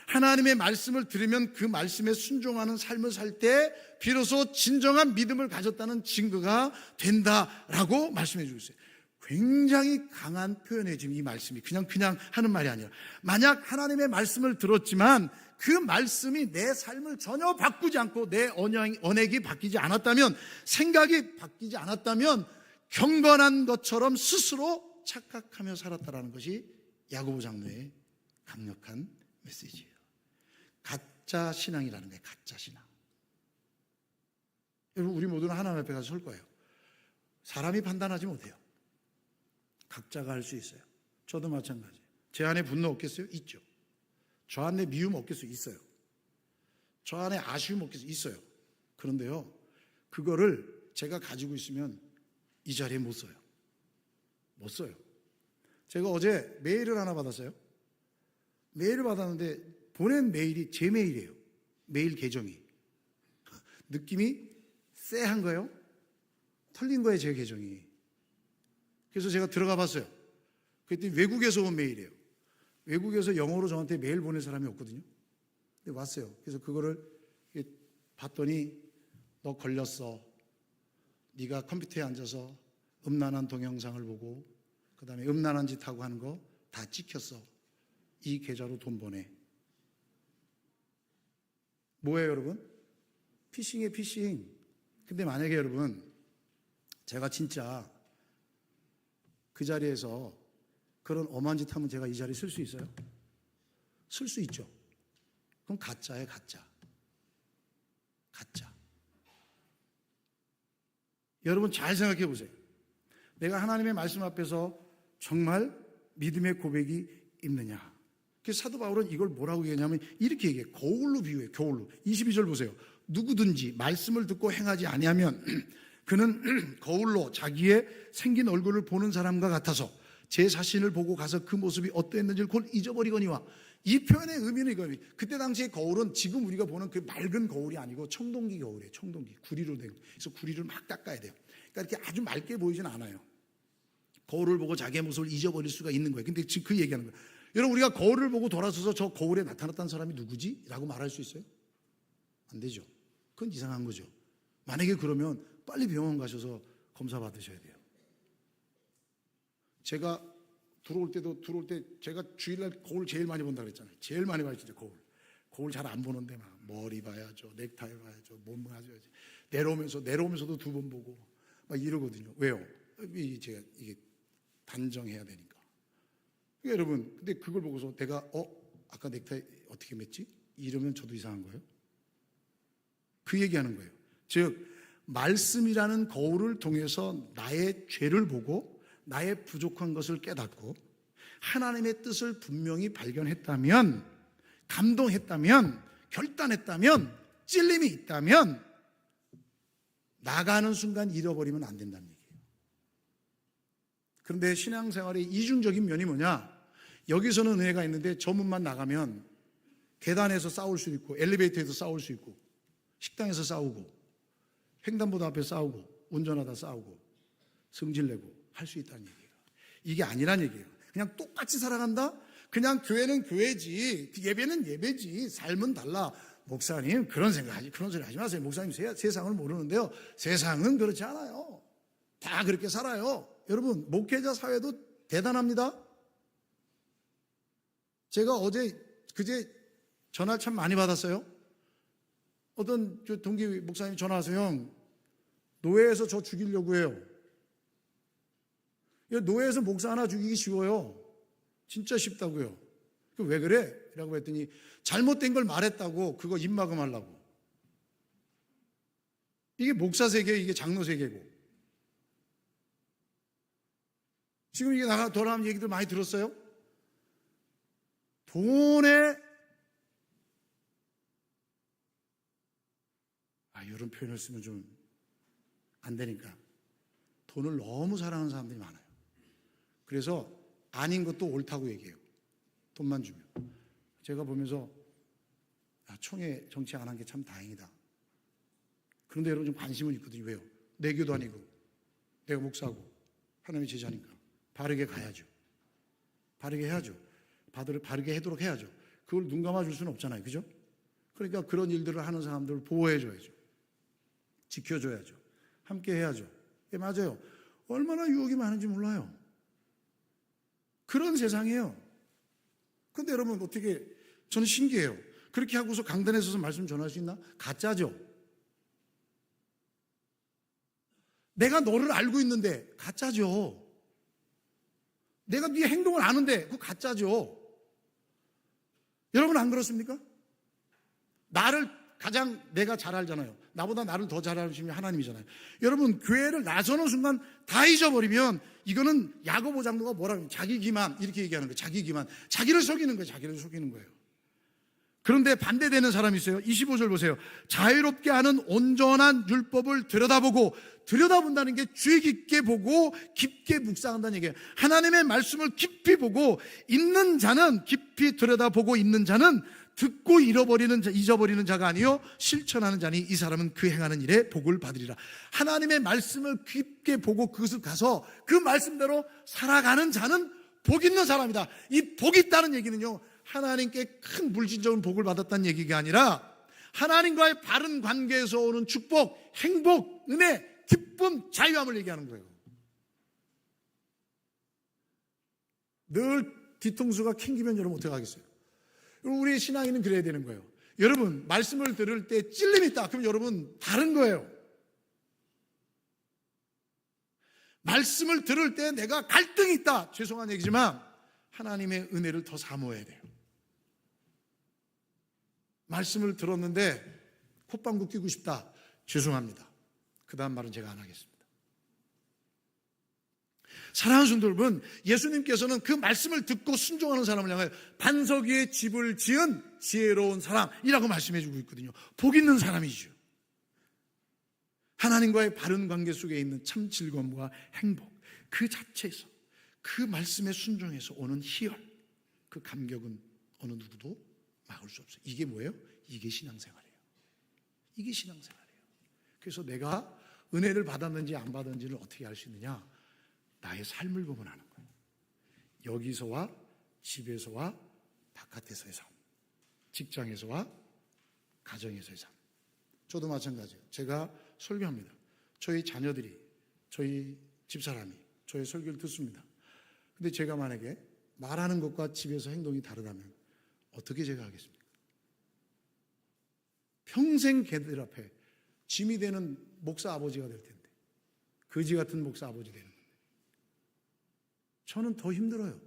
하나님의 말씀을 들으면 그 말씀에 순종하는 삶을 살 때 비로소 진정한 믿음을 가졌다는 증거가 된다라고 말씀해 주고 있어요. 굉장히 강한 표현이에요. 지금 이 말씀이 그냥 하는 말이 아니라, 만약 하나님의 말씀을 들었지만 그 말씀이 내 삶을 전혀 바꾸지 않고 내 언행이 바뀌지 않았다면, 생각이 바뀌지 않았다면 경건한 것처럼 스스로 착각하며 살았다라는 것이 야고보 장로의 강력한 메시지예요. 가짜 신앙이라는 거예요. 가짜 신앙. 여러분, 우리 모두는 하나님 앞에 가서 설 거예요. 사람이 판단하지 못해요. 각자가 할 수 있어요. 저도 마찬가지예요. 제 안에 분노 없겠어요? 있죠. 저 안에 미움 없겠어요? 있어요. 저 안에 아쉬움 없겠어요? 있어요. 그런데요, 그거를 제가 가지고 있으면 이 자리에 못 써요. 못 써요. 제가 어제 메일을 하나 받았어요. 메일을 받았는데 보낸 메일이 제 메일이에요. 메일 계정이. 느낌이 쎄한 거예요. 털린 거예요, 제 계정이. 그래서 제가 들어가 봤어요. 그랬더니 외국에서 온 메일이에요. 외국에서 영어로 저한테 메일 보낸 사람이 없거든요. 근데 왔어요. 그래서 그거를 봤더니, 너 걸렸어. 네가 컴퓨터에 앉아서 음란한 동영상을 보고 그 다음에 음란한 짓 하고 하는 거 다 찍혔어. 이 계좌로 돈 보내. 뭐예요, 여러분? 피싱이에요, 피싱. 근데 만약에 여러분, 제가 진짜 그 자리에서 그런 엄한 짓 하면 제가 이 자리에 쓸 수 있어요? 쓸 수 있죠. 그럼 가짜예요, 가짜. 가짜. 여러분 잘 생각해 보세요. 내가 하나님의 말씀 앞에서 정말 믿음의 고백이 있느냐. 그래서 사도 바울은 이걸 뭐라고 얘기하냐면 이렇게 얘기해요. 거울로 비유해요. 거울로. 22절 보세요. 누구든지 말씀을 듣고 행하지 아니하면 그는 거울로 자기의 생긴 얼굴을 보는 사람과 같아서 제 자신을 보고 가서 그 모습이 어떠했는지를 곧 잊어버리거니와. 이 표현의 의미는 이거예요. 그때 당시의 거울은 지금 우리가 보는 그 맑은 거울이 아니고 청동기 거울이에요. 청동기. 구리로 된. 그래서 구리를 막 닦아야 돼요. 그러니까 이렇게 아주 맑게 보이진 않아요. 거울을 보고 자기의 모습을 잊어버릴 수가 있는 거예요. 근데 지금 그 얘기하는 거예요. 여러분 우리가 거울을 보고 돌아서서 저 거울에 나타났다는 사람이 누구지? 라고 말할 수 있어요? 안 되죠. 그건 이상한 거죠. 만약에 그러면 빨리 병원 가셔서 검사 받으셔야 돼요. 제가 들어올 때 제가 주일날 거울 제일 많이 본다 그랬잖아요. 제일 많이 봐요, 진짜 거울. 거울 잘 안 보는데 막 머리 봐야죠, 넥타이 봐야죠, 몸 봐야죠. 내려오면서도 두 번 보고 막 이러거든요. 왜요? 제가 이게 단정해야 되니까. 그러니까 여러분, 근데 그걸 보고서 내가 아까 넥타이 어떻게 맸지? 이러면 저도 이상한 거예요. 그 얘기하는 거예요. 즉 말씀이라는 거울을 통해서 나의 죄를 보고 나의 부족한 것을 깨닫고 하나님의 뜻을 분명히 발견했다면, 감동했다면, 결단했다면, 찔림이 있다면 나가는 순간 잃어버리면 안 된다는 얘기예요. 그런데 신앙생활의 이중적인 면이 뭐냐? 여기서는 은혜가 있는데 저 문만 나가면 계단에서 싸울 수 있고 엘리베이터에서 싸울 수 있고 식당에서 싸우고 횡단보도 앞에 싸우고 운전하다 싸우고 성질내고 할 수 있다는 얘기예요. 이게 아니란 얘기예요. 그냥 똑같이 살아간다? 그냥 교회는 교회지, 예배는 예배지, 삶은 달라. 목사님 그런 소리 하지 마세요. 목사님 세상을 모르는데요. 세상은 그렇지 않아요. 다 그렇게 살아요. 여러분 목회자 사회도 대단합니다. 제가 그제 전화 참 많이 받았어요. 어떤 동기 목사님이 전화하세요. 형, 노예에서 저 죽이려고 해요. 노예에서 목사 하나 죽이기 쉬워요. 진짜 쉽다고요. 왜 그래? 라고 했더니 잘못된 걸 말했다고 그거 입막음하려고. 이게 목사 세계, 이게 장로 세계고. 지금 이게 돌아가는 얘기들 많이 들었어요? 돈에 이런 표현을 쓰면 좀 안 되니까 돈을 너무 사랑하는 사람들이 많아요. 그래서 아닌 것도 옳다고 얘기해요. 돈만 주면. 제가 보면서 총회 정치 안 한 게 참 다행이다. 그런데 여러분 좀 관심은 있거든요. 왜요? 내교도 아니고 내가 목사고 하나님의 제자니까 바르게 가야죠. 바르게 해야죠. 바르게 하도록 해야죠. 그걸 눈 감아줄 수는 없잖아요. 그죠? 그러니까 그런 일들을 하는 사람들을 보호해줘야죠. 지켜줘야죠. 함께 해야죠. 예, 맞아요. 얼마나 유혹이 많은지 몰라요. 그런 세상이에요. 근데 여러분 어떻게, 저는 신기해요. 그렇게 하고서 강단에 서서 말씀 전할 수 있나? 가짜죠. 내가 너를 알고 있는데 가짜죠. 내가 네 행동을 아는데 그거 가짜죠. 여러분 안 그렇습니까? 나를 가장 내가 잘 알잖아요. 나보다 나를 더 잘 아시는 분 하나님이잖아요. 여러분 교회를 나서는 순간 다 잊어버리면 이거는 야고보 장로가 뭐라고 해요? 자기 기만 이렇게 얘기하는 거예요. 자기 기만. 자기를 속이는 거예요. 자기를 속이는 거예요. 그런데 반대되는 사람이 있어요. 25절 보세요. 자유롭게 하는 온전한 율법을 들여다본다는 게 주의 깊게 보고 깊게 묵상한다는 얘기예요. 하나님의 말씀을 깊이 보고 있는 자는, 깊이 들여다보고 있는 자는 듣고 잊어버리는 자가 아니요 실천하는 자니 이 사람은 그 행하는 일에 복을 받으리라. 하나님의 말씀을 깊게 보고 그것을 가서 그 말씀대로 살아가는 자는 복 있는 사람이다. 이 복 있다는 얘기는요, 하나님께 큰 물질적인 복을 받았다는 얘기가 아니라 하나님과의 바른 관계에서 오는 축복, 행복, 은혜, 기쁨, 자유함을 얘기하는 거예요. 늘 뒤통수가 캥기면 여러분 어떻게 하겠어요? 우리 신앙인은 그래야 되는 거예요. 여러분 말씀을 들을 때 찔림이 있다. 그럼 여러분 다른 거예요. 말씀을 들을 때 내가 갈등이 있다. 죄송한 얘기지만 하나님의 은혜를 더 사모해야 돼요. 말씀을 들었는데 콧방구 끼고 싶다. 죄송합니다. 그 다음 말은 제가 안 하겠습니다. 사랑하는 성도 여러분, 예수님께서는 그 말씀을 듣고 순종하는 사람을 향하여 반석 위에 집을 지은 지혜로운 사람이라고 말씀해 주고 있거든요. 복 있는 사람이죠. 하나님과의 바른 관계 속에 있는 참 즐거움과 행복, 그 자체에서, 그 말씀에 순종해서 오는 희열, 그 감격은 어느 누구도 막을 수 없어요. 이게 뭐예요? 이게 신앙생활이에요. 이게 신앙생활이에요. 그래서 내가 은혜를 받았는지 안 받았는지를 어떻게 알 수 있느냐? 나의 삶을 보면 아는 거예요. 여기서와 집에서와 바깥에서의 삶, 직장에서와 가정에서의 삶. 저도 마찬가지예요. 제가 설교합니다. 저희 자녀들이, 저희 집사람이 저의 설교를 듣습니다. 근데 제가 만약에 말하는 것과 집에서 행동이 다르다면 어떻게 제가 하겠습니까? 평생 걔들 앞에 짐이 되는 목사 아버지가 될 텐데, 거지 같은 목사 아버지 되는 건데, 저는 더 힘들어요.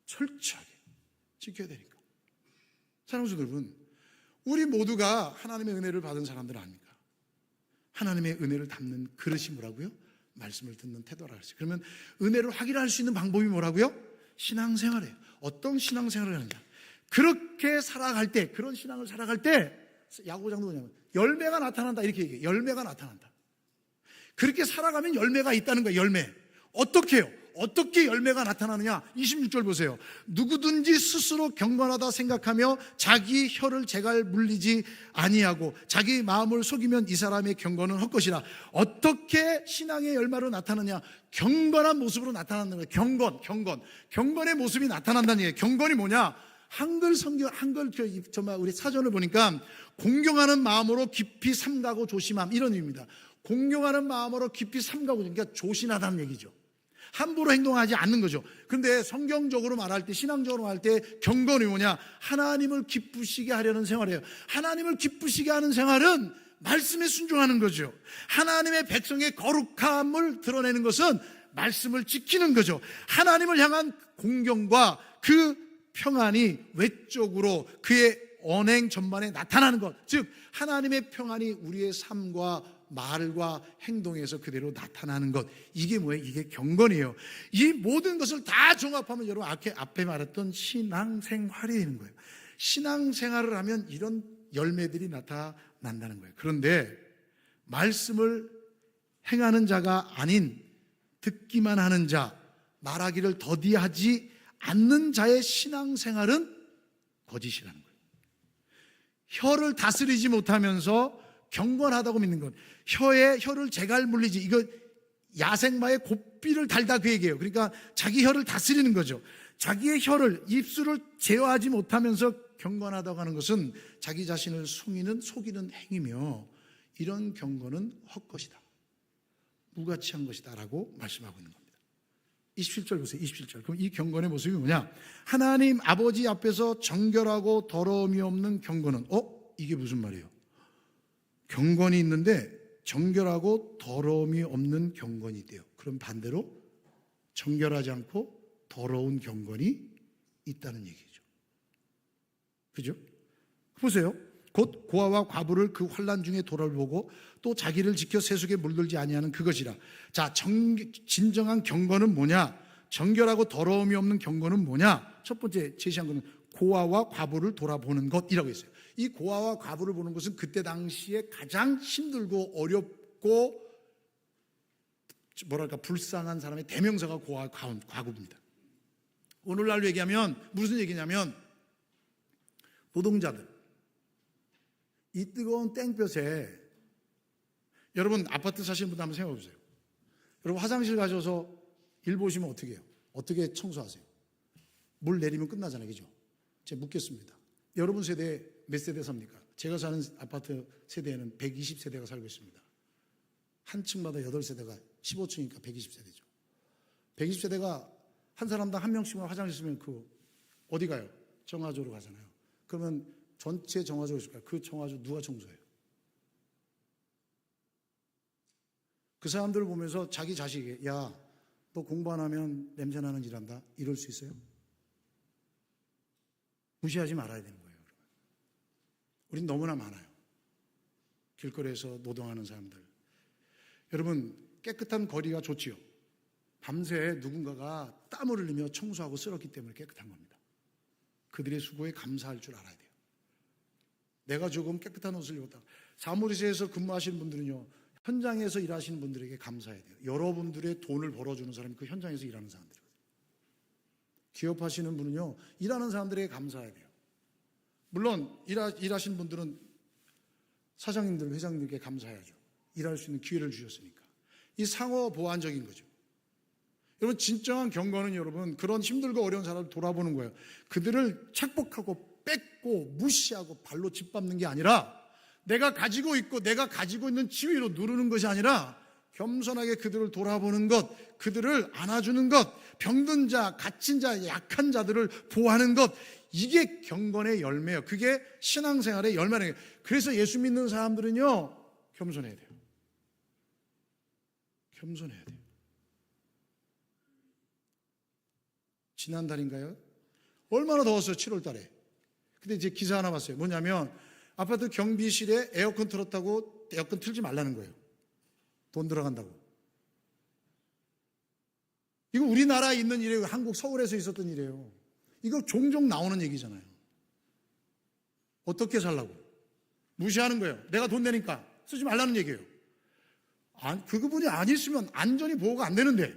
철저하게 지켜야 되니까. 사랑하는 성도 여러분, 우리 모두가 하나님의 은혜를 받은 사람들 아닙니까? 하나님의 은혜를 담는 그릇이 뭐라고요? 말씀을 듣는 태도라 그랬어요. 그러면 은혜를 확인할 수 있는 방법이 뭐라고요? 신앙생활이에요. 어떤 신앙생활을 하느냐? 그렇게 살아갈 때, 그런 신앙을 살아갈 때, 야고보장도 뭐냐면 열매가 나타난다 이렇게 얘기해요. 열매가 나타난다. 그렇게 살아가면 열매가 있다는 거예요. 열매. 어떻게 해요? 어떻게 열매가 나타나느냐? 26절 보세요. 누구든지 스스로 경건하다 생각하며 자기 혀를 제갈 물리지 아니하고 자기 마음을 속이면 이 사람의 경건은 헛것이라. 어떻게 신앙의 열매로 나타나냐? 경건한 모습으로 나타나는 거예요. 경건의 모습이 나타난다는 얘기예요. 경건이 뭐냐? 한글 성경, 정말 우리 사전을 보니까 공경하는 마음으로 깊이 삼가고 조심함, 이런 의미입니다. 공경하는 마음으로 깊이 삼가고, 그러니까 조심하다는 얘기죠. 함부로 행동하지 않는 거죠. 그런데 성경적으로 말할 때, 신앙적으로 말할 때 경건이 뭐냐? 하나님을 기쁘시게 하려는 생활이에요. 하나님을 기쁘시게 하는 생활은 말씀에 순종하는 거죠. 하나님의 백성의 거룩함을 드러내는 것은 말씀을 지키는 거죠. 하나님을 향한 공경과 그 평안이 외적으로 그의 언행 전반에 나타나는 것, 즉 하나님의 평안이 우리의 삶과 말과 행동에서 그대로 나타나는 것, 이게 뭐예요? 이게 경건이에요. 이 모든 것을 다 종합하면 여러분 앞에 말했던 신앙생활이 되는 거예요. 신앙생활을 하면 이런 열매들이 나타난다는 거예요. 그런데 말씀을 행하는 자가 아닌 듣기만 하는 자, 말하기를 더디하지 않는 자의 신앙생활은 거짓이라는 거예요. 혀를 다스리지 못하면서 경건하다고 믿는 것, 혀를 제갈 물리지, 이거 야생마의 고삐를 달다 그 얘기예요. 그러니까 자기 혀를 다스리는 거죠. 자기의 혀를, 입술을 제어하지 못하면서 경건하다고 하는 것은 자기 자신을 속이는 행위며, 이런 경건은 헛것이다, 무가치한 것이다 라고 말씀하고 있는 겁니다. 27절 보세요. 27절. 그럼 이 경건의 모습이 뭐냐? 하나님 아버지 앞에서 정결하고 더러움이 없는 경건은, 이게 무슨 말이에요? 경건이 있는데 정결하고 더러움이 없는 경건이 있대요. 그럼 반대로 정결하지 않고 더러운 경건이 있다는 얘기죠. 그죠? 보세요. 곧 고아와 과부를 그 환난 중에 돌아보고 또 자기를 지켜 세속에 물들지 아니하는 그것이라. 자, 진정한 경건은 뭐냐? 정결하고 더러움이 없는 경건은 뭐냐? 첫 번째 제시한 것은 고아와 과부를 돌아보는 것이라고 했어요. 이 고아와 과부를 보는 것은 그때 당시에 가장 힘들고 어렵고 불쌍한 사람의 대명사가 고아와 과부입니다. 오늘날로 얘기하면 무슨 얘기냐면, 노동자들, 이 뜨거운 땡볕에, 여러분 아파트 사시는 분들 한번 생각해 보세요. 여러분 화장실 가셔서 일 보시면 어떻게 해요? 어떻게 청소하세요? 물 내리면 끝나잖아요. 그죠? 제가 묻겠습니다. 여러분 세대 몇 세대 삽니까? 제가 사는 아파트 세대에는 120세대가 살고 있습니다. 한 층마다 8세대가 15층이니까 120세대죠. 120세대가 한 사람당 한 명씩만 화장실 쓰면 어디 가요? 정화조로 가잖아요. 그러면 전체 정화조 있을까요? 그 정화조 누가 청소해요? 그 사람들을 보면서 자기 자식에게, 야, 너 공부 안 하면 냄새나는 일 한다, 이럴 수 있어요? 무시하지 말아야 되는 거예요. 우린 너무나 많아요. 길거리에서 노동하는 사람들. 여러분, 깨끗한 거리가 좋지요. 밤새 누군가가 땀을 흘리며 청소하고 쓸었기 때문에 깨끗한 겁니다. 그들의 수고에 감사할 줄 알아야 돼요. 내가 조금 깨끗한 옷을 입었다. 사무실에서 근무하시는 분들은요, 현장에서 일하시는 분들에게 감사해야 돼요. 여러분들의 돈을 벌어주는 사람이 그 현장에서 일하는 사람들이거든요. 기업하시는 분은요, 일하는 사람들에게 감사해야 돼요. 물론 일하시는 분들은 사장님들, 회장님께 감사해야죠. 일할 수 있는 기회를 주셨으니까. 이 상호 보완적인 거죠. 여러분, 진정한 경건은 여러분 그런 힘들고 어려운 사람을 돌아보는 거예요. 그들을 착복하고 뺏고 무시하고 발로 짓밟는 게 아니라, 내가 가지고 있고 내가 가지고 있는 지위로 누르는 것이 아니라 겸손하게 그들을 돌아보는 것, 그들을 안아주는 것, 병든 자, 갇힌 자, 약한 자들을 보호하는 것, 이게 경건의 열매예요. 그게 신앙생활의 열매예요. 그래서 예수 믿는 사람들은요, 겸손해야 돼요. 겸손해야 돼요. 지난달인가요? 얼마나 더웠어요, 7월 달에. 근데 이제 기사 하나 봤어요. 뭐냐면 아파트 경비실에 에어컨 틀었다고 에어컨 틀지 말라는 거예요. 돈 들어간다고. 이거 우리나라에 있는 일이에요. 한국 서울에서 있었던 일이에요. 이거 종종 나오는 얘기잖아요. 어떻게 살라고? 무시하는 거예요. 내가 돈 내니까 쓰지 말라는 얘기예요. 그분이 안 있으면 안전이 보호가 안 되는데,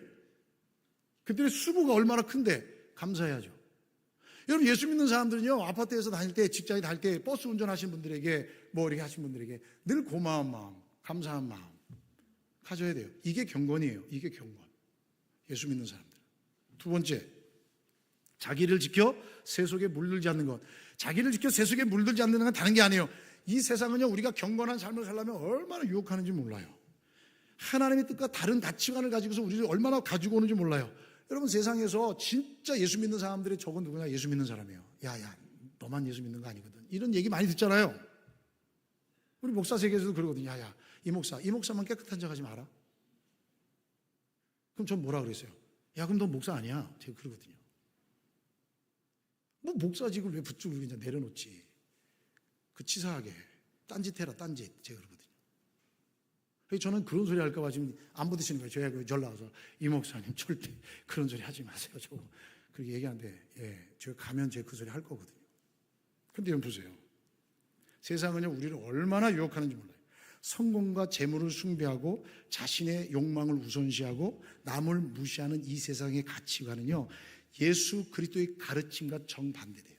그들의 수고가 얼마나 큰데 감사해야죠. 여러분, 예수 믿는 사람들은요, 아파트에서 다닐 때, 직장에 다닐 때, 버스 운전하시는 분들에게, 뭐 이렇게 하신 분들에게 늘 고마운 마음, 감사한 마음 가져야 돼요. 이게 경건이에요. 이게 경건. 예수 믿는 사람들. 두 번째, 자기를 지켜 세속에 물들지 않는 것. 자기를 지켜 세속에 물들지 않는 건 다른 게 아니에요. 이 세상은요, 우리가 경건한 삶을 살려면 얼마나 유혹하는지 몰라요. 하나님의 뜻과 다른 가치관을 가지고서 우리를 얼마나 가지고 오는지 몰라요. 여러분, 세상에서 진짜 예수 믿는 사람들의 적은 누구냐? 예수 믿는 사람이에요. 야, 너만 예수 믿는 거 아니거든. 이런 얘기 많이 듣잖아요. 우리 목사 세계에서도 그러거든요. 야, 이 목사만 깨끗한 척 하지 마라. 그럼 전 뭐라 그랬어요? 야, 그럼 너 목사 아니야. 제가 그러거든요. 뭐 목사직을 왜 붙들고 그냥 내려놓지? 그 치사하게 딴짓해라, 딴짓. 제가 그러거든요. 저는 그런 소리 할까봐 지금 안 받으시는 거예요. 제가 전화 와서 이 목사님 절대 그런 소리 하지 마세요. 저 그렇게 얘기하는데, 제가 가면 제가 그 소리 할 거거든요. 근데 여러분 보세요. 세상은요, 우리를 얼마나 유혹하는지 몰라요. 성공과 재물을 숭배하고 자신의 욕망을 우선시하고 남을 무시하는 이 세상의 가치관은요, 예수 그리스도의 가르침과 정반대돼요.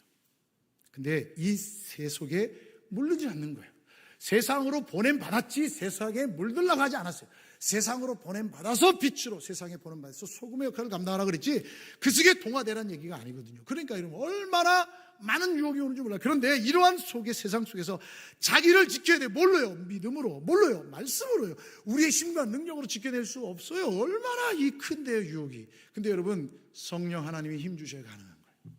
근데 이 세속에 물들지 않는 거예요. 세상으로 보냄받았지 세상에 물들라고 하지 않았어요. 세상으로 보냄받아서 빛으로, 세상에 보냄받아서 소금의 역할을 감당하라 그랬지, 그 속에 동화되라는 얘기가 아니거든요. 그러니까 여러분, 얼마나 많은 유혹이 오는지 몰라요. 그런데 이러한 세상 속에서 자기를 지켜야 돼요. 뭘로요? 믿음으로. 뭘로요? 말씀으로요. 우리의 힘과 능력으로 지켜낼 수 없어요. 얼마나 이 큰데요, 유혹이. 근데 여러분, 성령 하나님이 힘 주셔야 가능한 거예요.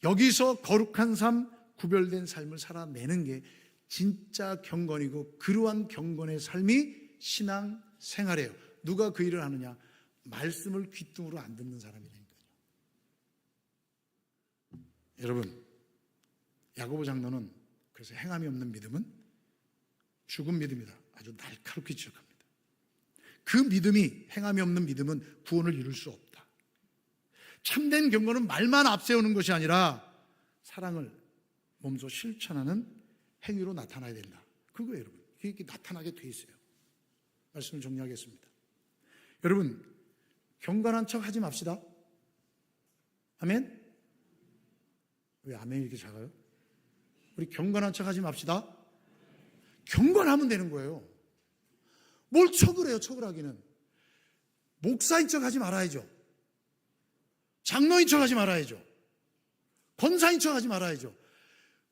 여기서 거룩한 삶, 구별된 삶을 살아내는 게 진짜 경건이고, 그러한 경건의 삶이 신앙 생활이에요. 누가 그 일을 하느냐? 말씀을 귀뚱으로 안 듣는 사람이라니까요. 여러분, 야고보 장로는 그래서 행함이 없는 믿음은 죽은 믿음이다. 아주 날카롭게 지적합니다. 그 믿음이, 행함이 없는 믿음은 구원을 이룰 수 없다. 참된 경건은 말만 앞세우는 것이 아니라 사랑을 몸소 실천하는 행위로 나타나야 된다. 그거예요, 여러분. 이게 나타나게 돼 있어요. 말씀을 정리하겠습니다. 여러분, 경건한 척 하지 맙시다. 아멘? 왜 아멘이 이렇게 작아요? 우리 경건한 척 하지 맙시다. 경건하면 되는 거예요. 뭘 척을 해요, 척을 하기는. 목사인 척 하지 말아야죠. 장로인 척 하지 말아야죠. 권사인 척 하지 말아야죠.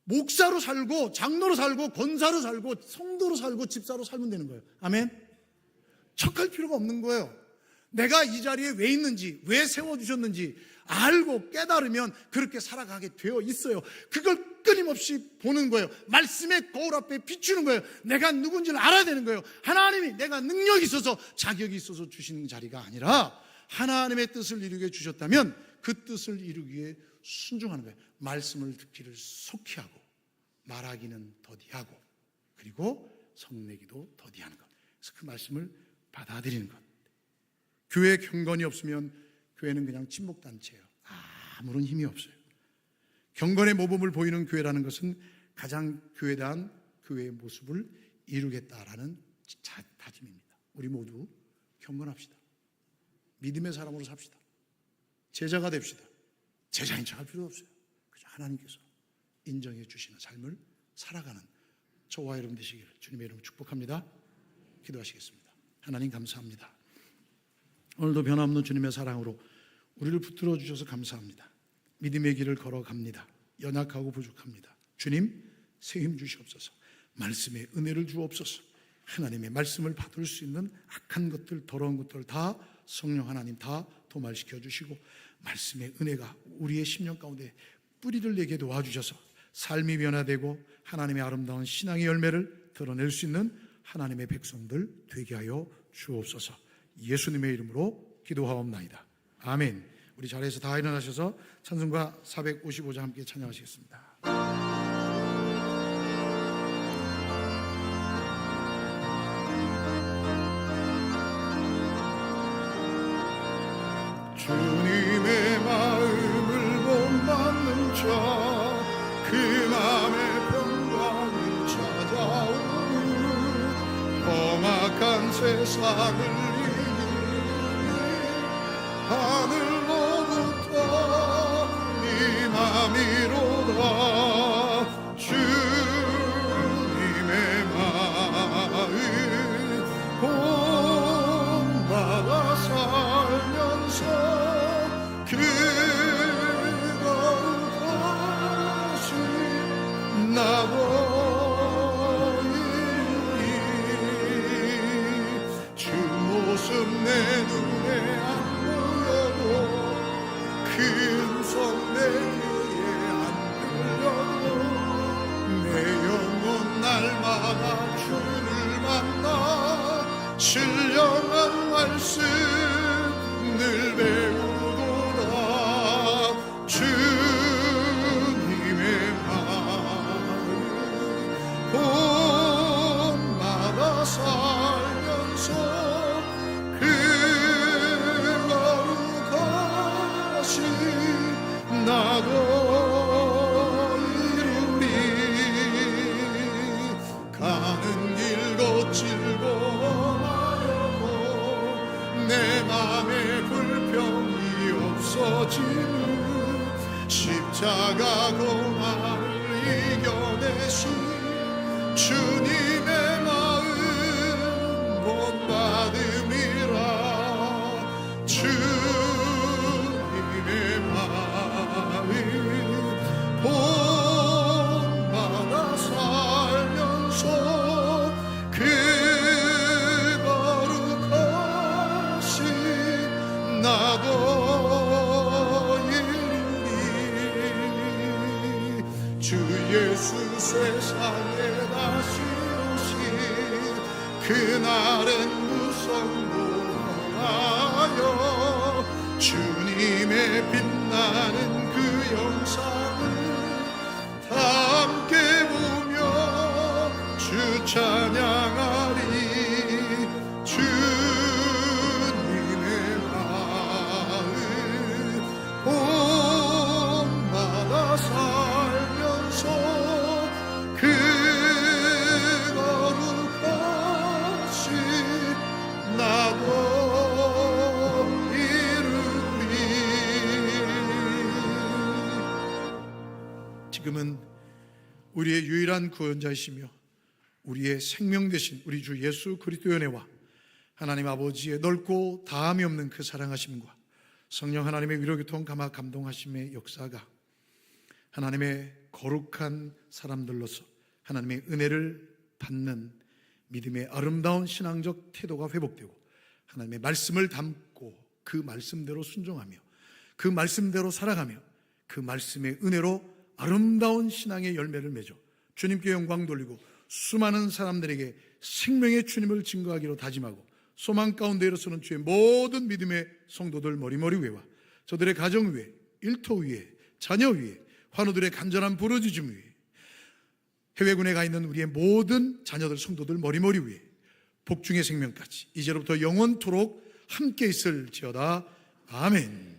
목사로 살고, 장로로 살고, 권사로 살고, 성도로 살고, 집사로 살면 되는 거예요. 아멘? 척할 필요가 없는 거예요. 내가 이 자리에 왜 있는지, 왜 세워주셨는지 알고 깨달으면 그렇게 살아가게 되어 있어요. 그걸 끊임없이 보는 거예요. 말씀의 거울 앞에 비추는 거예요. 내가 누군지를 알아야 되는 거예요. 하나님이 내가 능력이 있어서, 자격이 있어서 주시는 자리가 아니라 하나님의 뜻을 이루게 주셨다면 그 뜻을 이루기 위해 순종하는 거예요. 말씀을 듣기를 속히 하고 말하기는 더디하고 그리고 성내기도 더디하는 것. 그래서 그 말씀을 받아들이는 것. 교회 경건이 없으면 교회는 그냥 친목단체예요. 아무런 힘이 없어요. 경건의 모범을 보이는 교회라는 것은 가장 교회에 대한 교회의 모습을 이루겠다라는 다짐입니다. 우리 모두 경건합시다. 믿음의 사람으로 삽시다. 제자가 됩시다. 제자인 척할 필요 없어요. 그저 하나님께서 인정해 주시는 삶을 살아가는 저와 여러분 되시기를 주님의 이름으로 축복합니다. 기도하시겠습니다. 하나님 감사합니다. 오늘도 변함없는 주님의 사랑으로 우리를 붙들어 주셔서 감사합니다. 믿음의 길을 걸어갑니다. 연약하고 부족합니다. 주님 새 힘 주시옵소서. 말씀의 은혜를 주옵소서. 하나님의 말씀을 받을 수 있는 악한 것들, 더러운 것들 다 성령 하나님 다 도말시켜 주시고 말씀의 은혜가 우리의 심령 가운데 뿌리를 내게 도와주셔서 삶이 변화되고 하나님의 아름다운 신앙의 열매를 드러낼 수 있는 하나님의 백성들 되게 하여 주옵소서. 예수님의 이름으로 기도하옵나이다. 아멘. 우리 자리에서 다 일어나셔서 찬송가 455장 함께 찬양하시겠습니다. 주님의 마음을 못 받는 자 그 마음의 평강이 찾아오는 험악한 세상을 이기는 하늘로부터 이 맘이로다. 주님의 마음 본받아 살면서 나도 이루리. 주 모습 내 눈에 안 보여도 그 음성 내 귀에 안 들려도 내 영혼 날마다 주를 만나 신령한 말씀 늘 배우도다. 주님의 본받아 살면서 그 거룩하신 나도 이루리. 가는 길 거칠고 험하여도 내 맘에 불평이 없어지는 십자가 고난을 이겨내신 주님의 마음 본받음이라. 주님의 마음 본받아 살면서 그 거룩하신 나도 이루리. 주 예수 세상에 다시 오신 그날엔 무성무하여 주님의 빛나는 그 영상을 다 함께 보며 주 찬양하리. 주님의 마음 본받아 살면서 그 거룩하신 나도 이루리. 지금은 우리의 유일한 구원자이시며 우리의 생명 되신 우리 주 예수 그리스도의 은혜와 하나님 아버지의 넓고 다함이 없는 그 사랑하심과 성령 하나님의 위로교통 감화 감동하심의 역사가 하나님의 거룩한 사람들로서 하나님의 은혜를 받는 믿음의 아름다운 신앙적 태도가 회복되고 하나님의 말씀을 담고 그 말씀대로 순종하며 그 말씀대로 살아가며 그 말씀의 은혜로 아름다운 신앙의 열매를 맺어 주님께 영광 돌리고 수많은 사람들에게 생명의 주님을 증거하기로 다짐하고 소망 가운데 일어서는 주의 모든 믿음의 성도들 머리머리 위와 저들의 가정 위에 일터 위에 자녀 위에, 환우들의 간절한 부르짖음 위에, 해외군에 가 있는 우리의 모든 자녀들, 성도들 머리머리 위에 복중의 생명까지 이제로부터 영원토록 함께 있을지어다. 아멘.